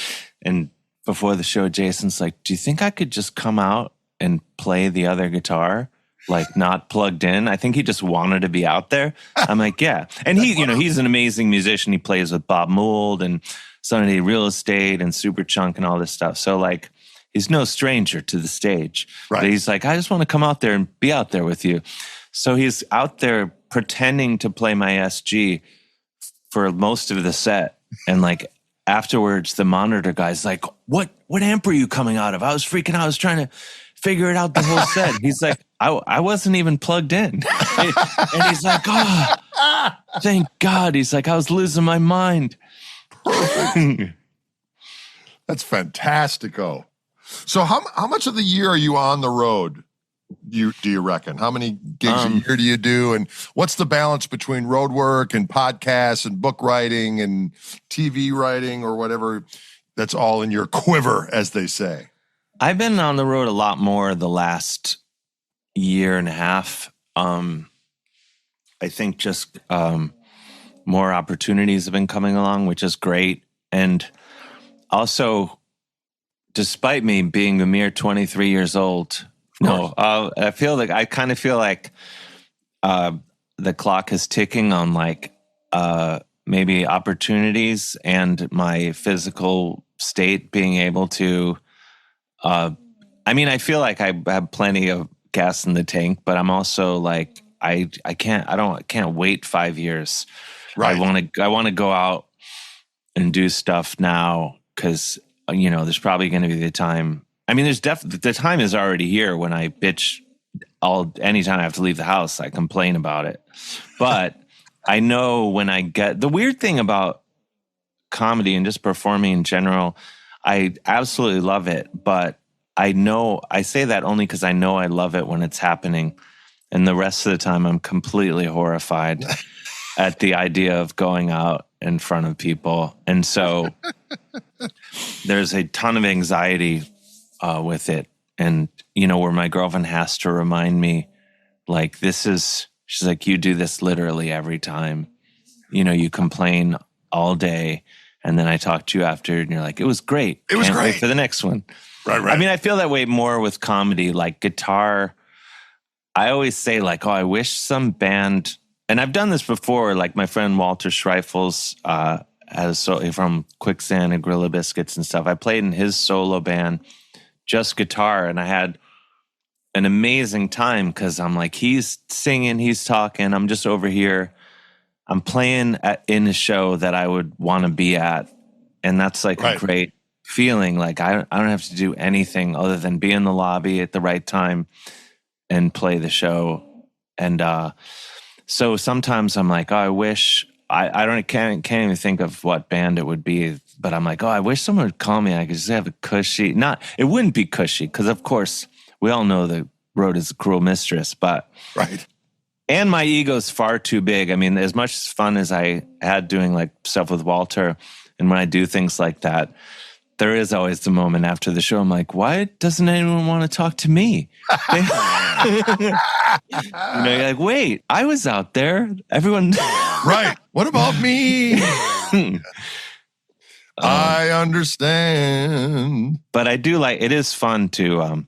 And before the show, Jason's like, do you think I could just come out and play the other guitar? like not plugged in. I think he just wanted to be out there. I'm like, yeah. And he, he's an amazing musician. He plays with Bob Mould and Sunday Real Estate and Superchunk and all this stuff. So like, he's no stranger to the stage. Right. But he's like, I just want to come out there and be out there with you. So he's out there pretending to play my SG for most of the set. And like afterwards, the monitor guy's like, what amp are you coming out of? I was freaking out. I was trying to figure it out the whole set. He's like, I wasn't even plugged in. And he's like, oh, thank God. He's like, I was losing my mind. Perfect. That's fantastico. So how much of the year are you on the road? Do you reckon? How many gigs a year do you do? And what's the balance between road work and podcasts and book writing and TV writing or whatever that's all in your quiver, as they say? I've been on the road a lot more the last year and a half. I think just more opportunities have been coming along, which is great. And also, despite me being a mere 23 years old, I kind of feel like the clock is ticking on like maybe opportunities and my physical state being able to. I feel like I have plenty of gas in the tank, but I'm also like I can't wait 5 years. Right. I want to go out and do stuff now because there's probably going to be the time. I mean, the time is already here when I bitch anytime I have to leave the house, I complain about it. But I know when I get the weird thing about comedy and just performing in general, I absolutely love it, but I know I say that only because I know I love it when it's happening. And the rest of the time, I'm completely horrified at the idea of going out in front of people. And so there's a ton of anxiety with it. And, where my girlfriend has to remind me, like, she's like, you do this literally every time. You complain all day. And then I talk to you after and you're like, it was great. It was Can't great. Wait for the next one. Right. I mean, I feel that way more with comedy, like guitar. I always say like, oh, I wish some band, and I've done this before, like my friend Walter Schreifels from Quicksand and Gorilla Biscuits and stuff. I played in his solo band, just guitar, and I had an amazing time because I'm like, he's singing, he's talking, I'm just over here. I'm playing in a show that I would want to be at, and that's like a great feeling. Like I don't have to do anything other than be in the lobby at the right time and play the show. And so sometimes I'm like, oh, I wish can't even think of what band it would be, but I'm like, oh, I wish someone would call me. I could just have a cushy. It wouldn't be cushy because of course we all know the road is a cruel mistress, but right. And my ego's far too big. I mean, as much fun as I had doing like stuff with Walter, and when I do things like that, there is always the moment after the show. I'm like, why doesn't anyone want to talk to me? You're like, wait, I was out there. Everyone. Right. What about me? I understand. But I do like, it is fun to,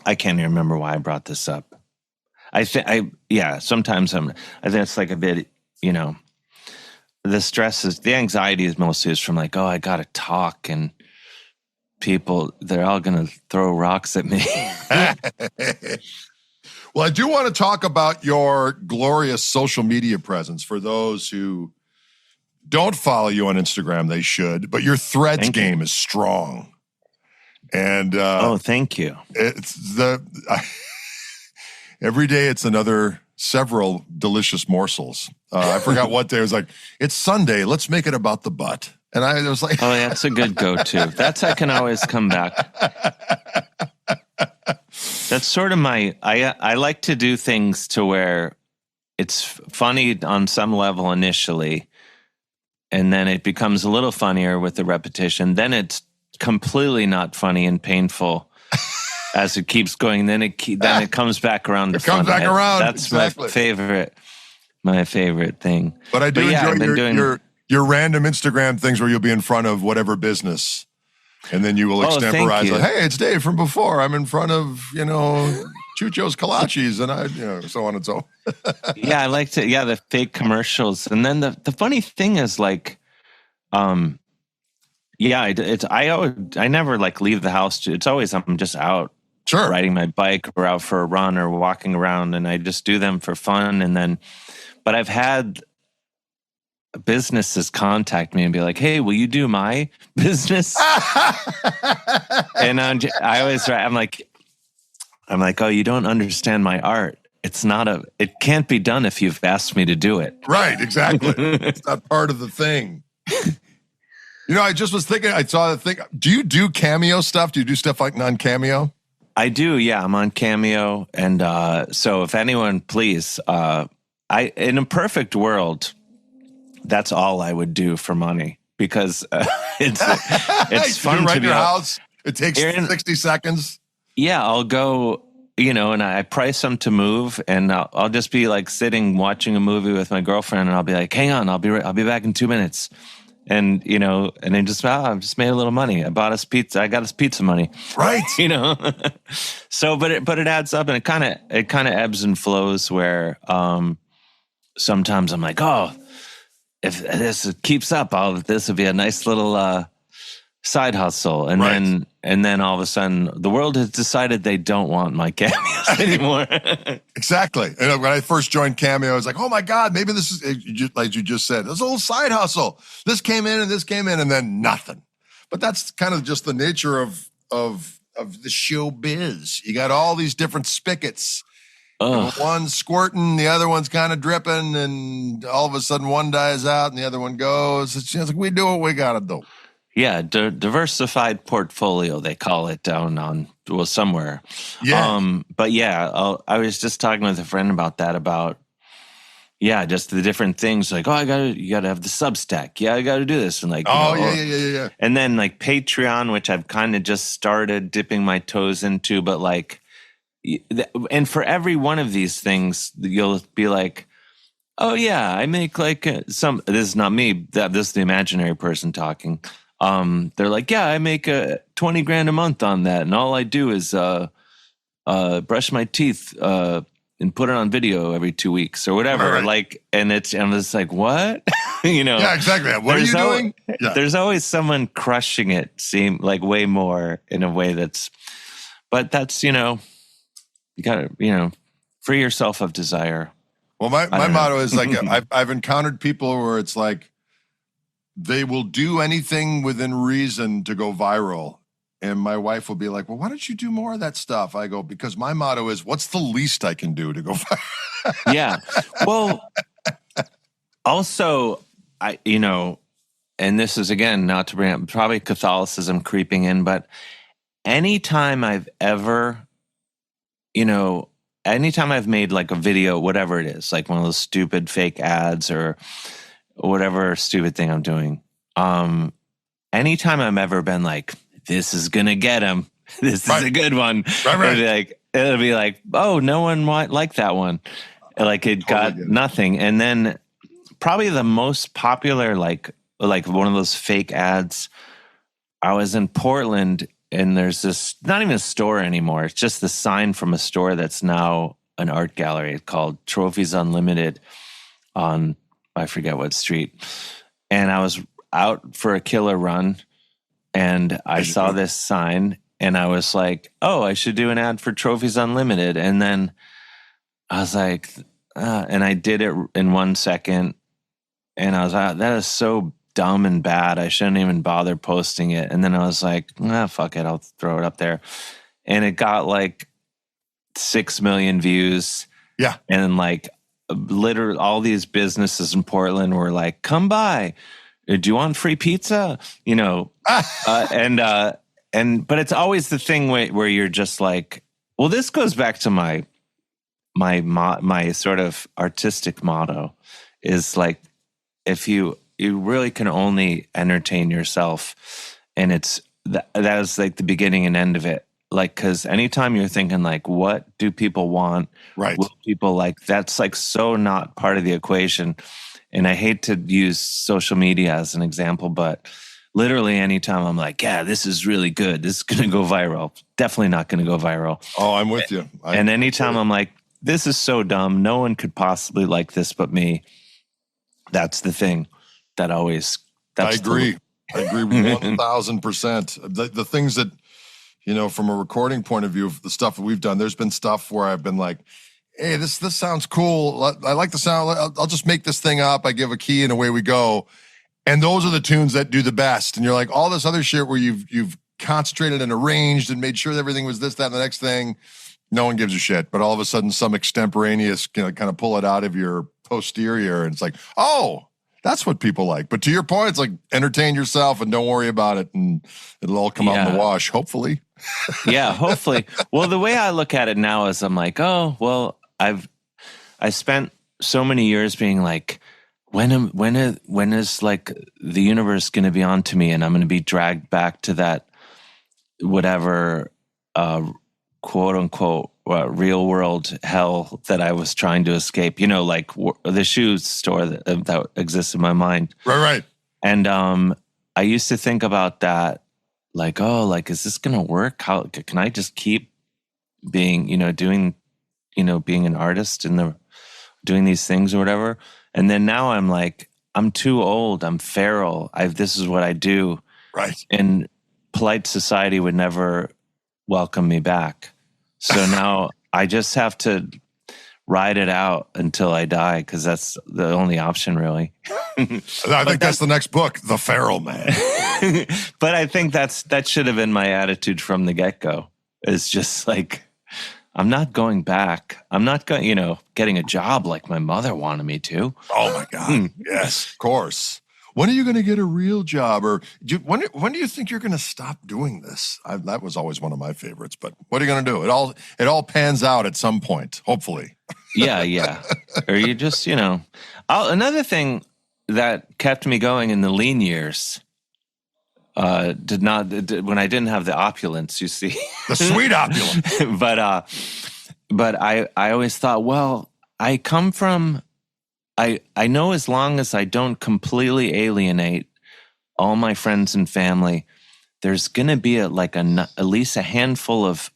I can't even remember why I brought this up. Sometimes I think it's like a bit, the stress is, the anxiety is mostly from like, oh, I got to talk and people, they're all going to throw rocks at me. Well, I do want to talk about your glorious social media presence. For those who don't follow you on Instagram, they should, but your Threads game is strong. And thank you. It's every day it's several delicious morsels. I forgot what day. It was like, it's Sunday. Let's make it about the butt. And I was like, oh, that's a good go-to. I can always come back. That's sort of I like to do things to where it's funny on some level initially, and then it becomes a little funnier with the repetition. Then it's completely not funny and painful as it keeps going. Then it comes back around to fun. Comes back around. That's exactly my favorite thing. But I do enjoy your random Instagram things where you'll be in front of whatever business, and then you will extemporize. Like, hey, it's Dave from before. I'm in front of Chucho's Kolaches and so on and so. Yeah, I like to. Yeah, the fake commercials, and then the funny thing is like, yeah, I never like leave the house. It's always I'm just out, riding my bike or out for a run or walking around, and I just do them for fun. And then, but I've had businesses contact me and be like, "Hey, will you do my business?" And I'm like, "Oh, you don't understand my art. It can't be done if you've asked me to do it." Right, exactly. It's not part of the thing. I just was thinking, I saw the thing. Do you do Cameo stuff? Do you do stuff like non-Cameo? I do, yeah. I'm on Cameo. And so if anyone, please, in a perfect world, that's all I would do for money because it's fun to be your house. It takes 60 seconds. Yeah, I'll go, and I price them to move, and I'll just be like sitting watching a movie with my girlfriend, and I'll be like, "Hang on, I'll be back in 2 minutes." And, and then I've just made a little money. I bought us pizza. I got us pizza money. Right. So, but it adds up, and it kind of ebbs and flows where, sometimes I'm like, oh, if this keeps up, this would be a nice little, side hustle. And then all of a sudden the world has decided they don't want my cameos anymore. Exactly. And when I first joined Cameo, I was like, oh my God, maybe this is, like you just said, this little side hustle. This came in and then nothing. But that's kind of just the nature of the show biz. You got all these different spigots. One's squirting, the other one's kind of dripping, and all of a sudden one dies out and the other one goes. It's just like, we do what we got to do. Yeah, diversified portfolio, they call it down on, somewhere. Yeah. But yeah, I was just talking with a friend about that, just the different things. Like, you got to have the Substack. Yeah, I got to do this. And like, yeah. And then like Patreon, which I've kind of just started dipping my toes into. But like, and for every one of these things, you'll be like, oh yeah, I make like this is not me. This is the imaginary person talking. They're like, yeah, I make $20,000 a month on that, and all I do is brush my teeth and put it on video every 2 weeks or whatever. Right. Like, and I'm just like, what? Yeah, exactly. What are you doing? There's always someone crushing it. Seem like way more in a way but that's you gotta free yourself of desire. Well, my motto is like I've encountered people where it's like, they will do anything within reason to go viral. And my wife will be like, well, why don't you do more of that stuff? I go, because my motto is, what's the least I can do to go viral? Yeah. Well, also, and this is, again, not to bring up probably Catholicism creeping in, but anytime I've made like a video, whatever it is, like one of those stupid fake ads or whatever stupid thing I'm doing. Anytime I've ever been like, this is going to get him. This is a good one. Right. It'll be like, oh, no one might like that one. Like it got nothing. And then probably the most popular, like one of those fake ads, I was in Portland and there's this, not even a store anymore. It's just the sign from a store that's now an art gallery called Trophies Unlimited on, I forget what street. And I was out for a killer run and I saw this sign and I was like, oh, I should do an ad for Trophies Unlimited. And then I was like, and I did it in 1 second. And I was like, that is so dumb and bad. I shouldn't even bother posting it. And then I was like, fuck it. I'll throw it up there. And it got like 6 million views. Yeah. And like, literally all these businesses in Portland were like, come by, do you want free pizza? But it's always the thing where you're just like, well, this goes back to my sort of artistic motto is like, if you really can only entertain yourself, and that is like the beginning and end of it. Like, because anytime you're thinking like, what do people want? Right. What people like, that's like so not part of the equation. And I hate to use social media as an example, but literally anytime I'm like, yeah, this is really good. This is going to go viral. Definitely not going to go viral. Oh, I'm with you. And anytime I'm like, this is so dumb. No one could possibly like this but me. That's the thing that always... I agree. I agree 1,000%. The things that, from a recording point of view, the stuff that we've done, there's been stuff where I've been like, hey, this sounds cool. I like the sound. I'll just make this thing up. I give a key and away we go. And those are the tunes that do the best. And you're like, all this other shit where you've concentrated and arranged and made sure everything was this, that, and the next thing, no one gives a shit. But all of a sudden, some extemporaneous kind of pull it out of your posterior, and it's like, oh, that's what people like. But to your point, it's like, entertain yourself and don't worry about it, and it'll all come out in the wash, hopefully. Yeah, hopefully. Well, the way I look at it now is I'm like, oh, well, I spent so many years being like, when is like the universe going to be on to me, and I'm going to be dragged back to that whatever quote unquote real world hell that I was trying to escape, like the shoe store that exists in my mind. Right. And I used to think about that, like, oh, like, is this going to work? How can I just keep being, doing, being an artist and doing these things or whatever? And then now I'm like, I'm too old. I'm feral. This is what I do. Right. And polite society would never welcome me back. So now I just have to ride it out until I die, because that's the only option, really. I think that's the next book, The Feral Man. But I think that should have been my attitude from the get-go. It's just like, I'm not going back. I'm not going, getting a job like my mother wanted me to. Oh my God. Yes, of course. When are you going to get a real job? Or when do you think you're going to stop doing this? That was always one of my favorites. But what are you going to do? It all pans out at some point, hopefully. Yeah. Or you just, another thing that kept me going in the lean years, when I didn't have the opulence, you see. The sweet opulence. But I always thought, well, I come from... I know as long as I don't completely alienate all my friends and family, there's going to be at least a handful of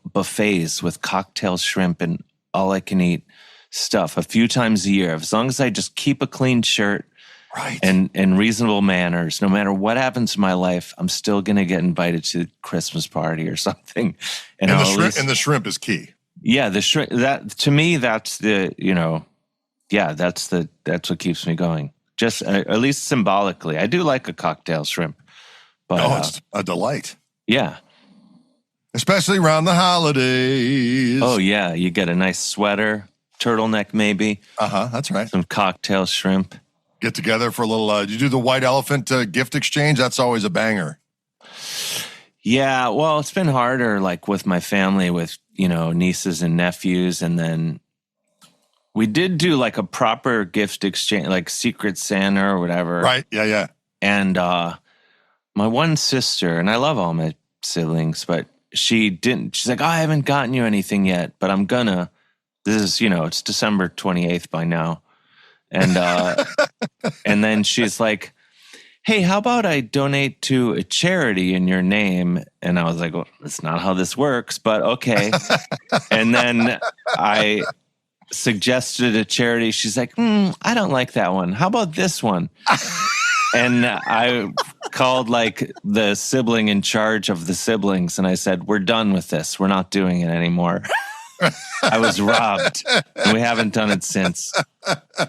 buffets with cocktail shrimp and all I can eat stuff a few times a year. As long as I just keep a clean shirt, right, and reasonable manners, no matter what happens in my life, I'm still going to get invited to the Christmas party or something. And the shrimp is key. Yeah, the shrimp. That to me, that's the Yeah, that's what keeps me going. Just at least symbolically, I do like a cocktail shrimp. But it's a delight. Yeah, especially around the holidays. Oh yeah, you get a nice sweater, turtleneck maybe. That's right. Some cocktail shrimp. Get together for a little. You do the white elephant gift exchange. That's always a banger. Yeah, well, it's been harder, like with my family, with nieces and nephews, and then. We did do like a proper gift exchange, like Secret Santa or whatever. Right, yeah. And my one sister, and I love all my siblings, but she didn't. She's like, oh, I haven't gotten you anything yet, but I'm gonna. This is, it's December 28th by now. And and then she's like, hey, how about I donate to a charity in your name? And I was like, well, that's not how this works, but okay. And then I suggested a charity. She's like, I don't like that one. How about this one? And I called like the sibling in charge of the siblings, and I said, we're done with this. We're not doing it anymore. I was robbed, and we haven't done it since.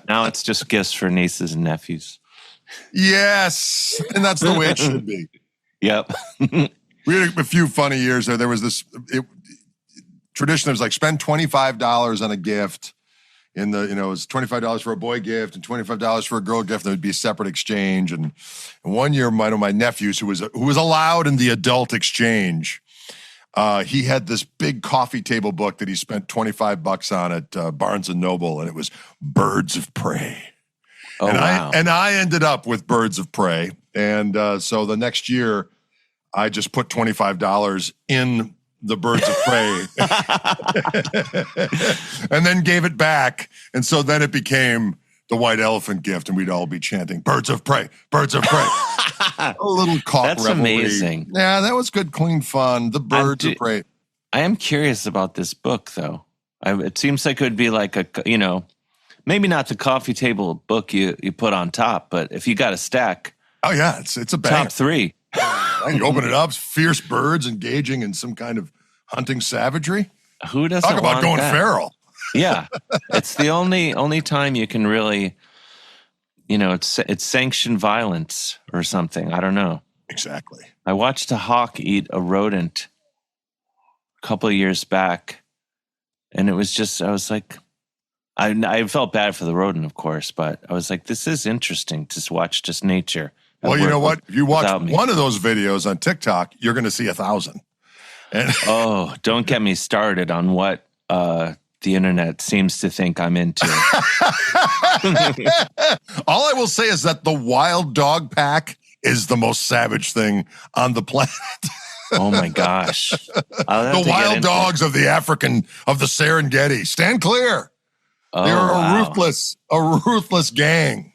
Now it's just gifts for nieces and nephews. Yes, and that's the way it should be. Yep. We had a few funny years there. There was this tradition. It was like spend $25 on a gift. It was $25 for a boy gift and $25 for a girl gift. There would be a separate exchange. And one year, one of my nephews, who was allowed in the adult exchange, he had this big coffee table book that he spent $25 on at Barnes and Noble, and it was Birds of Prey. Oh, wow. I ended up with Birds of Prey, and so the next year, I just put $25 in the Birds of Prey and then gave it back. And so then it became the white elephant gift, and we'd all be chanting, birds of prey, birds of prey. A little Koch That's revelry. Amazing. Yeah, that was good, clean fun. The birds of prey. I am curious about this book, though. It seems like it would be like a, you know, maybe not the coffee table book you put on top, but if you got a stack. Oh, yeah, it's a banger. Top 3. You open it up, fierce birds engaging in some kind of hunting savagery. Who doesn't Talk about going feral. Yeah, it's the only time you can really, you know, it's sanctioned violence or something. I don't know. Exactly. I watched a hawk eat a rodent a couple of years back, and it was just, I was like, I felt bad for the rodent, of course, but I was like, this is interesting to watch just nature. Well, you know what? If you watch one of those videos on TikTok, you're going to see 1,000. And oh, don't get me started on what the internet seems to think I'm into. All I will say is that the wild dog pack is the most savage thing on the planet. Oh my gosh. The wild dogs of the Serengeti. Stand clear. Oh, They're a ruthless gang.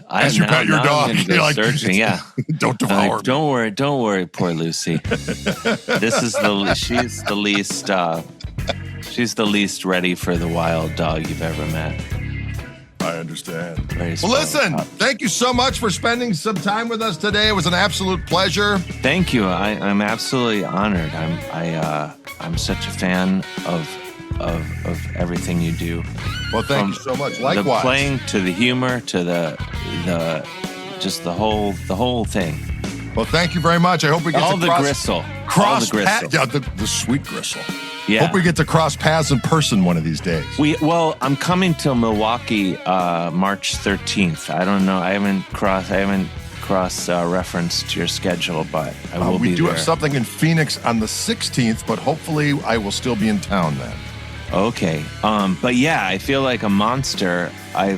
As you pet your dog, you're like, searching, yeah. Don't devour. Don't worry, poor Lucy. She's the least ready for the wild dog you've ever met. I understand. Well, listen, thank you so much for spending some time with us today. It was an absolute pleasure. Thank you. I'm absolutely honored. I'm such a fan of everything you do. Well, thank you so much. Likewise. The playing to the humor to the whole thing. Well, thank you very much. I hope we get all the gristle. Yeah, the sweet gristle. Yeah. Hope we get to cross paths in person one of these days. I'm coming to Milwaukee March 13th. I don't know. I haven't cross referenced your schedule, but I will be there. We do have something in Phoenix on the 16th, but hopefully I will still be in town then. Okay. But yeah, I feel like a monster. I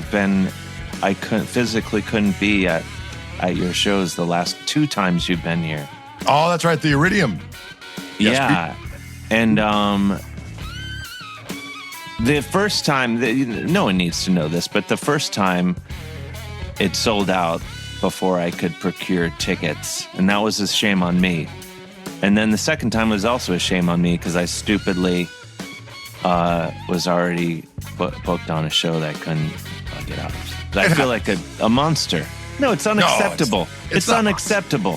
physically couldn't be at your shows the last 2 times you've been here. Oh, that's right. The Iridium. Yes, yeah. And the first time, no one needs to know this, but the first time it sold out before I could procure tickets. And that was a shame on me. And then the second time was also a shame on me because I stupidly was already booked on a show that I couldn't get out. But I feel like a monster. No, it's unacceptable. No, it's unacceptable.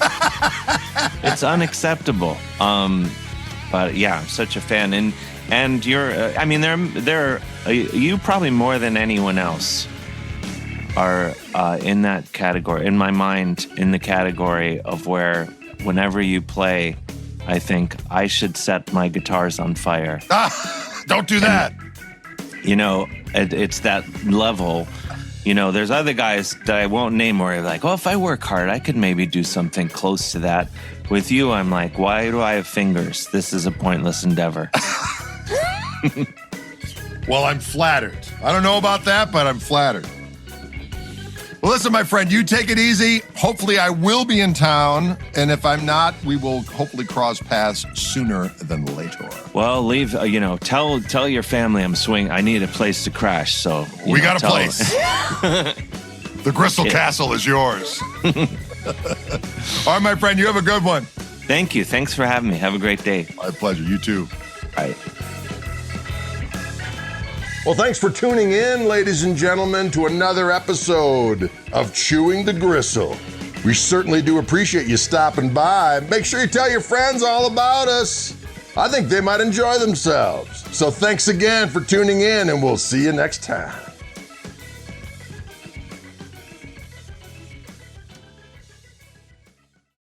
It's unacceptable. But yeah, I'm such a fan. And you're, I mean, you probably more than anyone else are in that category, in my mind, in the category of where whenever you play, I think I should set my guitars on fire. Don't do that. And, you know, it's that level. You know, there's other guys that I won't name where you're like, oh, if I work hard, I could maybe do something close to that. With you, I'm like, why do I have fingers? This is a pointless endeavor. Well, I'm flattered. I don't know about that, but I'm flattered. Well, listen, my friend, you take it easy. Hopefully I will be in town. And if I'm not, we will hopefully cross paths sooner than later. Well, tell your family I'm swinging. I need a place to crash. So we got a place. The Gristle Castle is yours. All right, my friend, you have a good one. Thank you. Thanks for having me. Have a great day. My pleasure. You too. All right. Well, thanks for tuning in, ladies and gentlemen, to another episode of Chewing the Gristle. We certainly do appreciate you stopping by. Make sure you tell your friends all about us. I think they might enjoy themselves. So thanks again for tuning in, and we'll see you next time.